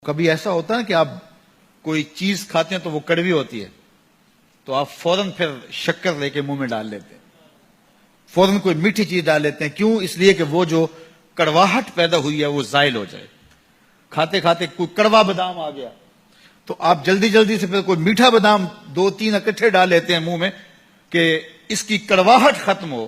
کبھی ایسا ہوتا ہے کہ آپ کوئی چیز کھاتے ہیں تو وہ کڑوی ہوتی ہے تو آپ فوراً پھر شکر لے کے منہ میں ڈال لیتے ہیں, فوراً کوئی میٹھی چیز ڈال لیتے ہیں. کیوں؟ اس لیے کہ وہ جو کڑواہٹ پیدا ہوئی ہے وہ زائل ہو جائے. کھاتے کھاتے کوئی کڑوا بادام آ گیا تو آپ جلدی جلدی سے پھر کوئی میٹھا بادام 2-3 اکٹھے ڈال لیتے ہیں منہ میں کہ اس کی کڑواہٹ ختم ہو.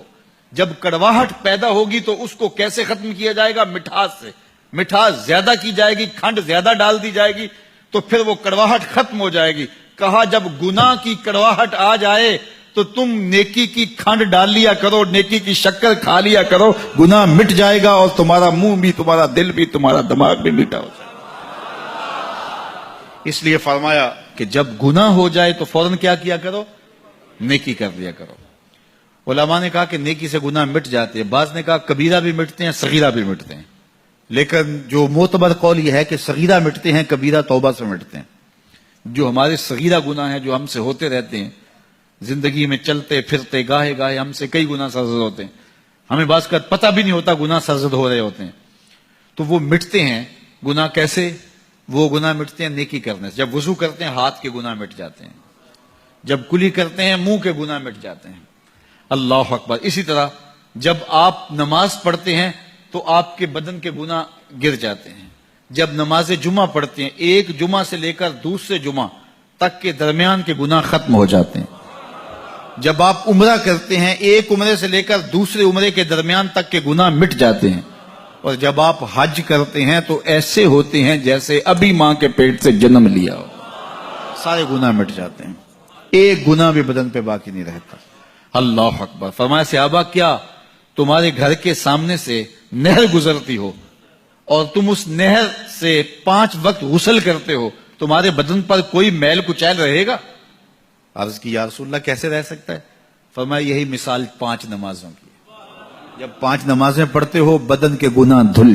جب کڑواہٹ پیدا ہوگی تو اس کو کیسے ختم کیا جائے گا؟ مٹھاس سے. مٹھاس زیادہ کی جائے گی, کھنڈ زیادہ ڈال دی جائے گی تو پھر وہ کڑواہٹ ختم ہو جائے گی. کہا جب گناہ کی کڑواہٹ آ جائے تو تم نیکی کی کھنڈ ڈال لیا کرو, نیکی کی شکر کھا لیا کرو, گناہ مٹ جائے گا اور تمہارا منہ بھی, تمہارا دل بھی, تمہارا دماغ بھی میٹھا ہو جائے گا. اس لیے فرمایا کہ جب گناہ ہو جائے تو فوراً کیا کیا کرو؟ نیکی کر لیا کرو. علماء نے کہا کہ نیکی سے گناہ مٹ جاتے ہیں, بعض نے کہا کبیرہ بھی مٹتے ہیں, صغیرہ بھی مٹتے ہیں, لیکن جو معتبر قول یہ ہے کہ صغیرہ مٹتے ہیں, کبیرہ توبہ سے مٹتے ہیں. جو ہمارے صغیرہ گناہ ہیں جو ہم سے ہوتے رہتے ہیں زندگی میں, چلتے پھرتے گاہے گاہے ہم سے کئی گناہ سرزد ہوتے ہیں, ہمیں بعض کا پتہ بھی نہیں ہوتا گناہ سرزد ہو رہے ہوتے ہیں, تو وہ مٹتے ہیں. گناہ کیسے؟ وہ گناہ مٹتے ہیں نیکی کرنے سے. جب وضو کرتے ہیں ہاتھ کے گناہ مٹ جاتے ہیں, جب کلی کرتے ہیں منہ کے گناہ مٹ جاتے ہیں. اللہ اکبر. اسی طرح جب آپ نماز پڑھتے ہیں تو آپ کے بدن کے گناہ گر جاتے ہیں. جب نماز جمعہ پڑھتے ہیں, ایک جمعہ سے لے کر دوسرے جمعہ تک کے درمیان کے گناہ ختم ہو جاتے ہیں. جب آپ عمرہ کرتے ہیں, ایک عمرے سے لے کر دوسرے عمرے کے درمیان تک کے گناہ مٹ جاتے ہیں. اور جب آپ حج کرتے ہیں تو ایسے ہوتے ہیں جیسے ابھی ماں کے پیٹ سے جنم لیا ہو, سارے گناہ مٹ جاتے ہیں, ایک گناہ بھی بدن پہ باقی نہیں رہتا. اللہ اکبر. فرمایا صحابہ کیا تمہارے گھر کے سامنے سے نہر گزرتی ہو اور تم اس نہر سے 5 وقت غسل کرتے ہو, تمہارے بدن پر کوئی میل کچیل رہے گا؟ عرض کی یا رسول اللہ کیسے رہ سکتا ہے؟ فرمایا یہی مثال 5 نمازوں کی. جب 5 نمازیں پڑھتے ہو بدن کے گناہ دھل